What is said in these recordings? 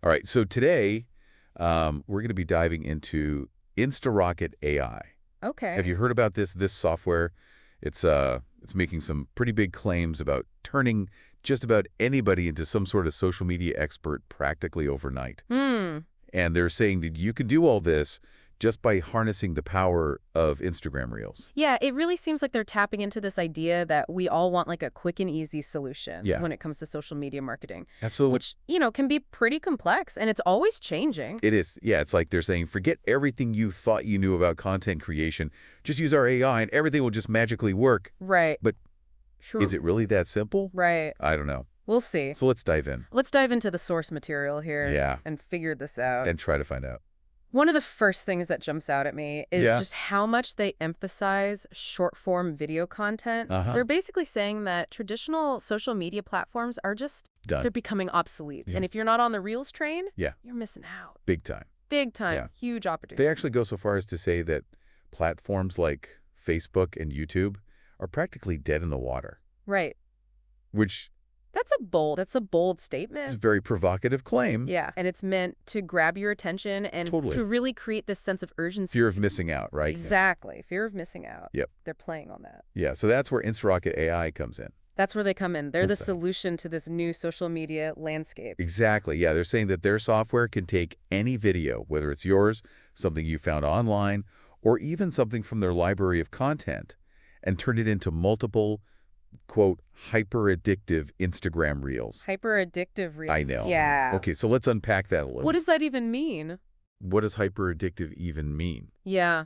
All right, so today we're going to be diving into Insta Rocket AI. Okay. Have you heard about this software? It's making some pretty big claims about turning just about anybody into some sort of social media expert practically overnight. Hmm. And they're saying that you can do all this just by harnessing the power of Instagram Reels. Yeah, it really seems like they're tapping into this idea that we all want like a quick and easy solution Yeah. when it comes to social media marketing, Absolutely. which, can be pretty complex and it's always changing. It is. Yeah, it's like they're saying, forget everything you thought you knew about content creation. Just use our AI and everything will just magically work. Right. But Sure. is it really that simple? Right. I don't know. We'll see. So let's dive in. Let's dive into the source material here Yeah. and figure this out. And try to find out. One of the first things that jumps out at me is Yeah. just how much they emphasize short-form video content. Uh-huh. They're basically saying that traditional social media platforms are just, Done. they're becoming obsolete. Yeah. And if you're not on the Reels train, Yeah. you're missing out. Big time. Big time. Yeah. Huge opportunity. They actually go so far as to say that platforms like Facebook and YouTube are practically dead in the water, Right. which That's a bold is a statement. very provocative claim. Yeah. And it's meant to grab your attention and Totally. to really create this sense of urgency. Fear of missing out, right? Exactly. Fear of missing out. Yep. They're playing on that. Yeah, so that's where Insta Rocket AI comes in. That's where they come in. They're the That's that. solution to this new social media landscape. Exactly. Yeah, they're saying that their software can take any video, whether it's yours, something you found online, or even something from their library of content, and turn it into multiple, quote, hyper-addictive Instagram Reels. Hyper-addictive reels. I know. Yeah. Okay, so let's unpack that a little. What does that even mean? What does hyper-addictive even mean? Yeah.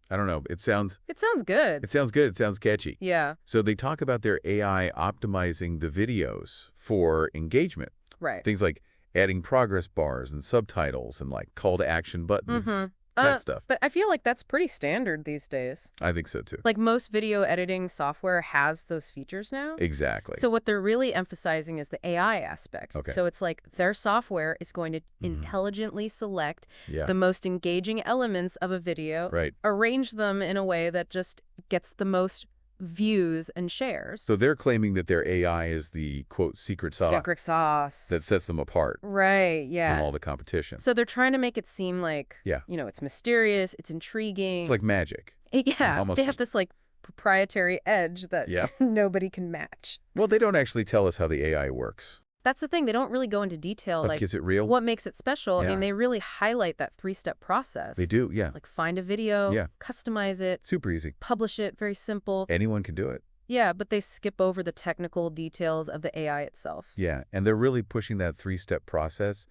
I don't know. It sounds It sounds good. good. It sounds catchy. Yeah. So they talk about their AI optimizing the videos for engagement. Right. Things like adding progress bars and subtitles and like call to action buttons, that stuff. But I feel like that's pretty standard these days. I think so too. Like most video editing software has those features now. Exactly. So what they're really emphasizing is the AI aspect. Okay. So it's like their software is going to intelligently select Yeah. the most engaging elements of a video, Right. arrange them in a way that just gets the most views and shares. So they're claiming that their AI is the, quote, secret sauce Secret sauce. that sets them apart Right, yeah. from all the competition. So they're trying to make it seem like, Yeah. it's mysterious, it's intriguing. It's like magic. Yeah, almost- they have this like proprietary edge that Yeah. nobody can match. Well, they don't actually tell us how the AI works. That's the thing. They don't really go into detail, like is it real? what makes it special. I Yeah. mean, they really highlight that three-step process. They do, yeah. Like find a video, Yeah. customize it, Super easy. publish it, very simple. Anyone can do it. Yeah, but they skip over the technical details of the AI itself. Yeah, and they're really pushing that three-step process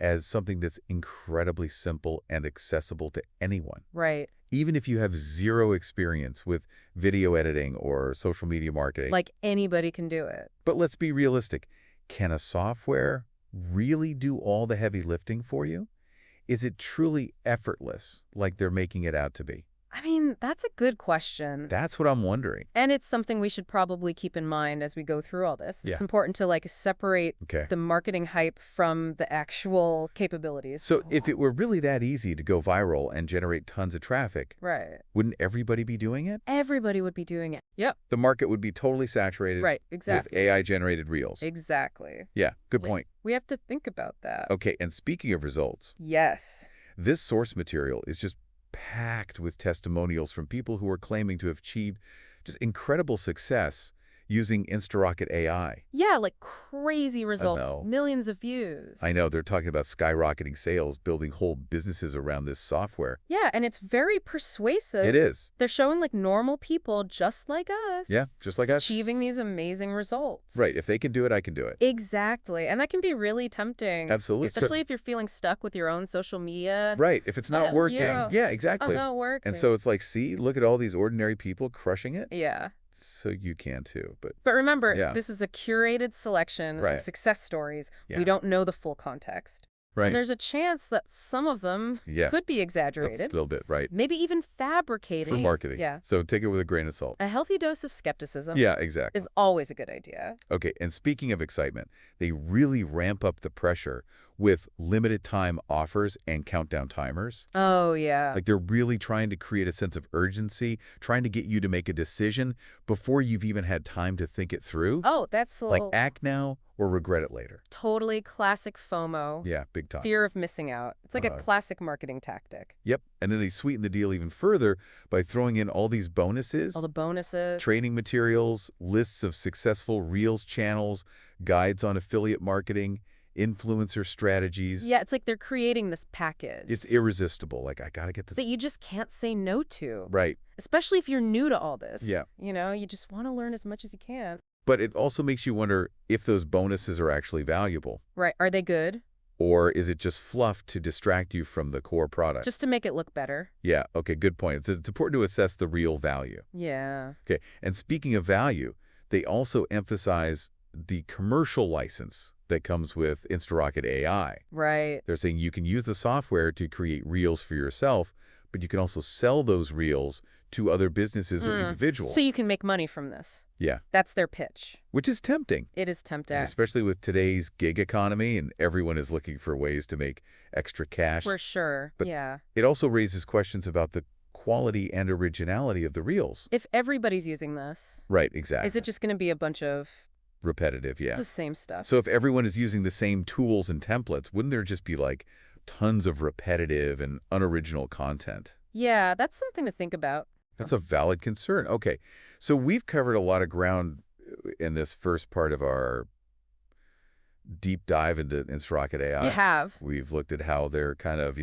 as something that's incredibly simple and accessible to anyone. Right. Even if you have zero experience with video editing or social media marketing. Like anybody can do it. But let's be realistic. Can a software really do all the heavy lifting for you? Is it truly effortless like they're making it out to be? I mean, that's a good question. That's what I'm wondering. And it's something we should probably keep in mind as we go through all this. Yeah. It's important to like separate Okay. the marketing hype from the actual capabilities. So if it were really that easy to go viral and generate tons of traffic, Right. wouldn't everybody be doing it? Everybody would be doing it. Yep. The market would be totally saturated Right. with Exactly. AI-generated reels. Exactly. Yeah, good We- point. We have to think about that. Okay, and speaking of results, Yes. this source material is just packed with testimonials from people who are claiming to have achieved just incredible success using Insta Rocket AI. Yeah, like crazy know. results. Millions of views. I know they're talking about skyrocketing sales, building whole businesses around this software. Yeah, and it's very persuasive. It is. They're showing like normal people just like us. Yeah, just like us. Achieving these amazing results. Right, if they can do it, I can do it. Exactly. And that can be really tempting. Absolutely. Especially if you're feeling stuck with your own social media. Right, if it's not working. yeah. Exactly. Not working. And so it's like, see, look at all these ordinary people crushing it. Yeah. So you can too, but But remember, Yeah. this is a curated selection Right. of success stories. Yeah. We don't know the full context. right. And there's a chance that some of them Yeah. could be That's exaggerated. a little bit, right. Maybe even fabricating. For marketing. Yeah. So take it with a grain of salt. A healthy dose of skepticism Yeah, exactly. is always a good idea. Okay, and speaking of excitement, they really ramp up the pressure with limited time offers and countdown timers. Oh, yeah. Like they're really trying to create a sense of urgency, trying to get you to make a decision before you've even had time to think it through. Oh, that's a Like little act now or regret it later. totally classic FOMO. Yeah, big time. Fear of missing out. It's like a classic marketing tactic. Yep. And then they sweeten the deal even further by throwing in all these bonuses, All the bonuses. training materials, lists of successful Reels channels, guides on affiliate marketing, influencer strategies. Yeah, it's like they're creating this package. It's irresistible. Like, I got to get this. that you just can't say no to. Right. Especially if you're new to all this. Yeah. You know, you just want to learn as much as you can. But it also makes you wonder if those bonuses are actually valuable. Right. Are they good? Or is it just fluff to distract you from the core product? Just to make it look better. Yeah, okay, good point. It's important to assess the real value. Yeah. Okay, and speaking of value, they also emphasize the commercial license that comes with Insta Rocket AI. Right. They're saying you can use the software to create reels for yourself, but you can also sell those reels to other businesses or individuals. So you can make money from this. Yeah. That's their pitch. Which is tempting. It is tempting. Especially with today's gig economy and everyone is looking for ways to make extra cash. For sure. But yeah. It also raises questions about the quality and originality of the reels. If everybody's using this, Right, exactly. is it just going to be a bunch of repetitive, yeah. the same stuff? So if everyone is using the same tools and templates, wouldn't there just be like tons of repetitive and unoriginal content? Yeah, that's something to think about. That's a valid concern. Okay, so we've covered a lot of ground in this first part of our deep dive into Insta Rocket AI. You have. We've looked at how they're kind of,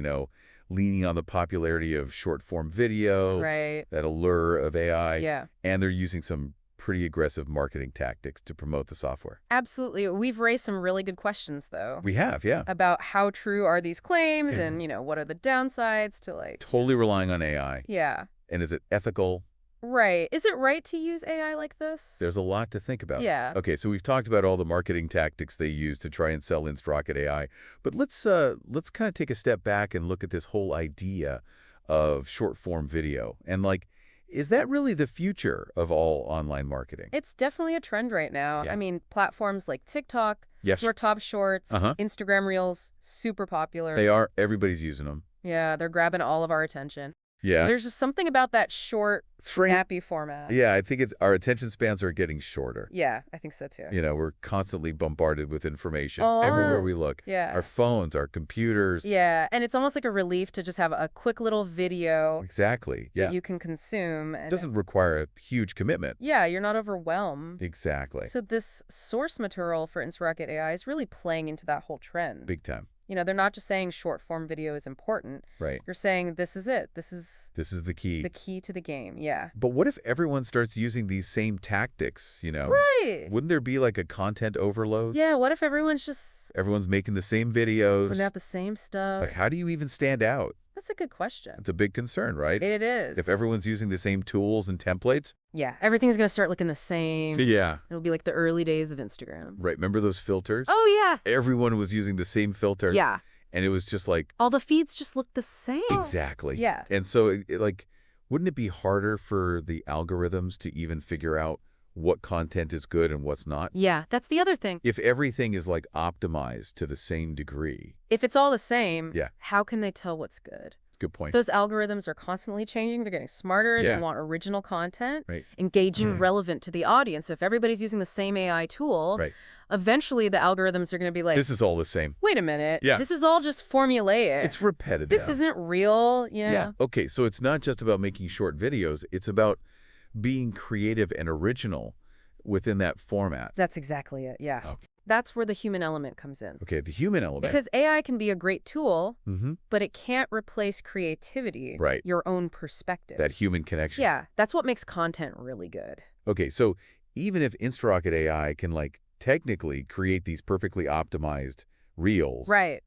leaning on the popularity of short-form video, Right. that allure of AI, Yeah. and they're using some pretty aggressive marketing tactics to promote the software. Absolutely. We've raised some really good questions, though. We have, yeah. About how true are these claims and, what are the downsides to like... Totally relying on AI. Yeah. And is it ethical? Right. Is it right to use AI like this? There's a lot to think about. Yeah. Okay, so we've talked about all the marketing tactics they use to try and sell Insta Rocket AI, but let's kind of take a step back and look at this whole idea of short-form video. And is that really the future of all online marketing? It's definitely a trend right now. Yeah. I mean, platforms like TikTok, Yes. your top shorts, Instagram Reels, super popular. They are. Everybody's using them. Yeah, they're grabbing all of our attention. Yeah. There's just something about that short, snappy format. Yeah, I think our attention spans are getting shorter. Yeah, I think so too. We're constantly bombarded with information everywhere we look. Yeah. Our phones, our computers. Yeah, and it's almost like a relief to just have a quick little video Exactly. Yeah. that you can consume. And It doesn't require a huge commitment. yeah, you're not overwhelmed. Exactly. So this source material for Insta Rocket AI is really playing into that whole trend. Big time. They're not just saying short form video is important. Right. You're saying this is it. This is the key. the key to the game. Yeah. But what if everyone starts using these same tactics, Right. Wouldn't there be like a content overload? Yeah, what if everyone's just Everyone's making the same videos. putting out the same stuff? Like, how do you even stand out? That's a good question. It's a big concern, right? It is. If everyone's using the same tools and templates. Yeah, everything's going to start looking the same. Yeah. It'll be like the early days of Instagram. Right. Remember those filters? Oh, yeah. Everyone was using the same filter. Yeah. And it was just like... All the feeds just look the same. Exactly. Yeah. And so, wouldn't it be harder for the algorithms to even figure out what content is good and what's not? Yeah, that's the other thing. If everything is optimized to the same degree. If it's all the same, Yeah. how can they tell what's good? Good point. Those algorithms are constantly changing. They're getting smarter. Yeah. They want original content, Right. engaging, relevant to the audience. So if everybody's using the same AI tool, Right. eventually the algorithms are going to be like, This is all the same. wait a minute. Yeah. This is all just formulaic. It's repetitive. This isn't real, Yeah. Okay, so it's not just about making short videos. It's about being creative and original within that format. That's exactly it. Yeah. Okay. That's where the human element comes in. Okay, the human element. Because AI can be a great tool, Mm-hmm. but it can't replace creativity, Right. your own perspective. That human connection. Yeah, that's what makes content really good. Okay, so even if Insta Rocket AI can technically create these perfectly optimized reels, Right.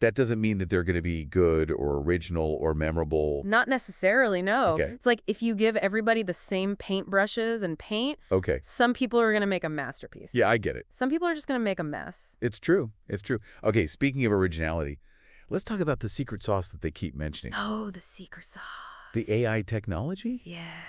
that doesn't mean that they're going to be good or original or memorable. Not necessarily, no. Okay. It's like if you give everybody the same paintbrushes and paint, Okay. some people are going to make a masterpiece. Yeah, I get it. Some people are just going to make a mess. It's true. It's true. Okay, speaking of originality, let's talk about the secret sauce that they keep mentioning. Oh, the secret sauce. The AI technology? Yeah.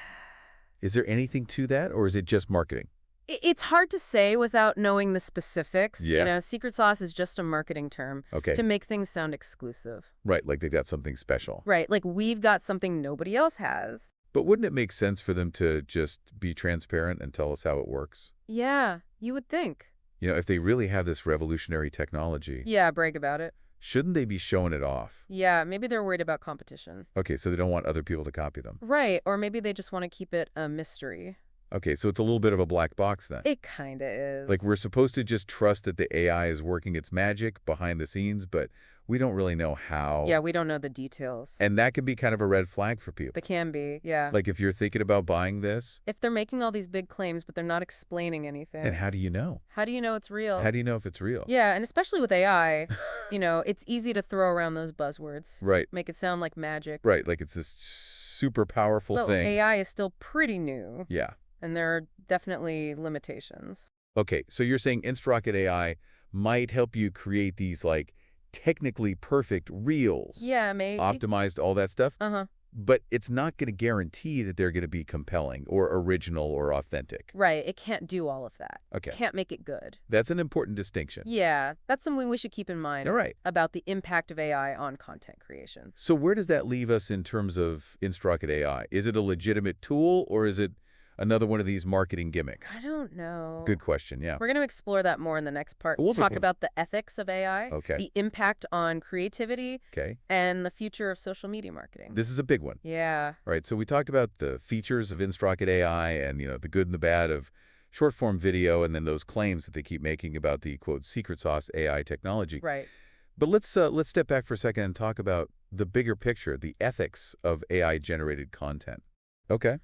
Is there anything to that, or is it just marketing? It's hard to say without knowing the specifics. Yeah. Secret sauce is just a marketing term Okay. to make things sound exclusive. Right, like they've got something special. Right, like we've got something nobody else has. But wouldn't it make sense for them to just be transparent and tell us how it works? Yeah, you would think. If they really have this revolutionary technology, Yeah, brag about it. shouldn't they be showing it off? Yeah, maybe they're worried about competition. Okay, so they don't want other people to copy them. Right, or maybe they just want to keep it a mystery. Okay, so it's a little bit of a black box then. It kinda is. Like we're supposed to just trust that the AI is working its magic behind the scenes, but we don't really know how. Yeah, we don't know the details. And that could be kind of a red flag for people. They can be, yeah. Like if you're thinking about buying this, If they're making all these big claims, but they're not explaining anything. and how do you know? How do you know it's real? How do you know if it's real? Yeah, and especially with AI, it's easy to throw around those buzzwords. Right, Make it sound like magic. right. Like it's this super powerful Though thing. AI is still pretty new, Yeah. and there are definitely limitations. Okay, so you're saying Insta Rocket AI might help you create these like technically perfect reels, Yeah, maybe. optimized, all that stuff, Uh-huh. but it's not going to guarantee that they're going to be compelling or original or authentic. Right, it can't do all of that. Okay. Can't make it good. That's an important distinction. Yeah, that's something we should keep in mind All right. about the impact of AI on content creation. So where does that leave us in terms of Insta Rocket AI? Is it a legitimate tool or is it another one of these marketing gimmicks? I don't know. Good question, yeah. We're going to explore that more in the next part. We'll Talk talk- about the ethics of AI, Okay. the impact on creativity, Okay. and the future of social media marketing. This is a big one. Yeah. All right, so we talked about the features of Insta Rocket AI and, the good and the bad of short-form video and then those claims that they keep making about the, quote, secret sauce AI technology. Right. But let's step back for a second and talk about the bigger picture, the ethics of AI-generated content. Okay.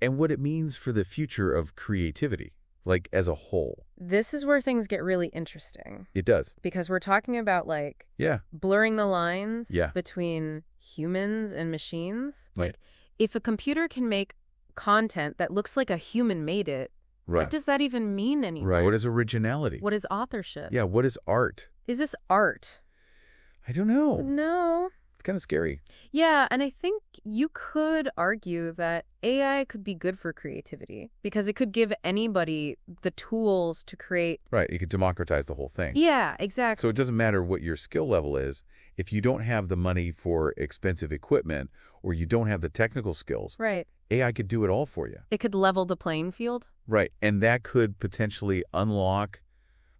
And what it means for the future of creativity, like as a whole. This is where things get really interesting It does. because we're talking about Yeah. blurring the lines Yeah. between humans and machines. Right. Like if a computer can make content that looks like a human made it, Right. what does that even mean anymore? Right. What is originality? What is authorship? Yeah, what is art? Is this art? I don't know. No. It's kind of scary. Yeah, and I think you could argue that AI could be good for creativity because it could give anybody the tools to create. Right. You could democratize the whole thing. Yeah, exactly. So it doesn't matter what your skill level is. If you don't have the money for expensive equipment or you don't have the technical skills, Right. AI could do it all for you. It could level the playing field. Right. And that could potentially unlock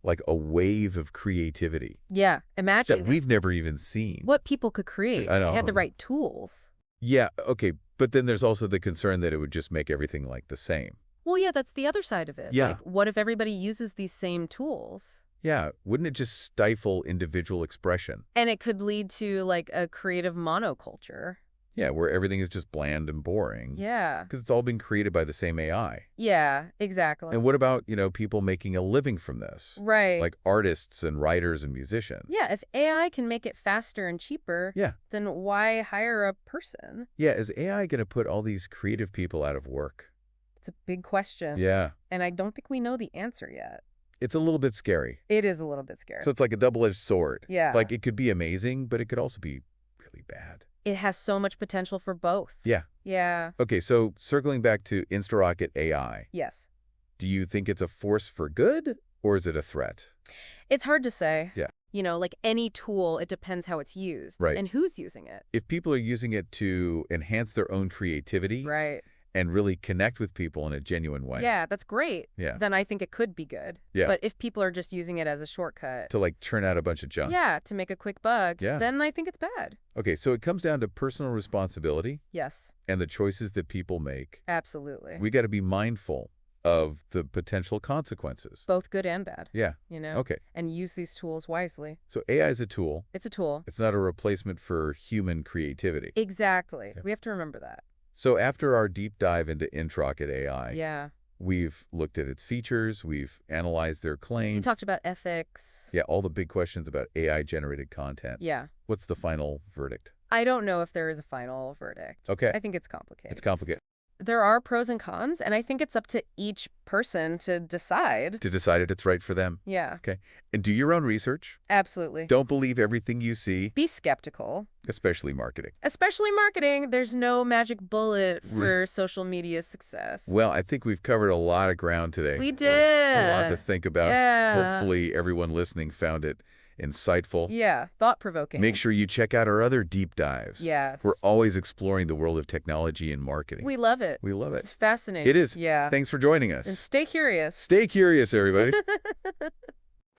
like a wave of creativity Yeah, that imagine we've never even seen. what people could create if I they know. had the right tools. Yeah, okay. But then there's also the concern that it would just make everything like the same. Well, yeah, that's the other side of it. Yeah. Like, what if everybody uses these same tools? Yeah, wouldn't it just stifle individual expression? And it could lead to like a creative monoculture. Yeah, where everything is just bland and boring. Yeah. Because it's all been created by the same AI. Yeah, exactly. And what about, people making a living from this? Right. Like artists and writers and musicians. Yeah, if AI can make it faster and cheaper, Yeah. then why hire a person? Yeah, is AI going to put all these creative people out of work? It's a big question. Yeah. And I don't think we know the answer yet. It's a little bit scary. It is a little bit scary. So it's like a double-edged sword. Yeah. Like it could be amazing, but it could also be really bad. It has so much potential for both. Yeah. Yeah. Okay, so circling back to Insta Rocket AI, Yes. do you think it's a force for good or is it a threat? It's hard to say. Yeah. Like any tool, it depends how it's used. Right. And who's using it. If people are using it to enhance their own creativity Right. and really connect with people in a genuine way. Yeah, that's great. Yeah. Then I think it could be good. Yeah. But if people are just using it as a shortcut, To like churn out a bunch of junk. yeah, to make a quick buck, Yeah. then I think it's bad. Okay, so it comes down to personal responsibility Yes, and the choices that people make. absolutely. We got to be mindful of the potential consequences. Both good and bad, Yeah. Okay. and use these tools wisely. So AI is a tool. It's a tool. It's not a replacement for human creativity. Exactly. Yeah. We have to remember that. So after our deep dive into Insta Rocket AI, Yeah. we've looked at its features, we've analyzed their claims. You talked about ethics. Yeah, all the big questions about AI-generated content. Yeah. What's the final verdict? I don't know if there is a final verdict. Okay. I think it's complicated. It's complicated. there are pros and cons, and I think it's up to each person to decide. To decide if it's right for them. Yeah, Okay. And do your own research. absolutely. Don't believe everything you see, Be skeptical. especially marketing. Especially marketing, there's no magic bullet for social media success. Well, I think we've covered a lot of ground today. We A lot to did. think about. Yeah. Hopefully everyone listening found it insightful. Yeah, thought-provoking. Make sure you check out our other deep dives. Yes. We're always exploring the world of technology and marketing. We love it. We love It's it. fascinating. It is. Yeah. Thanks for joining And us. stay curious. Stay curious, everybody.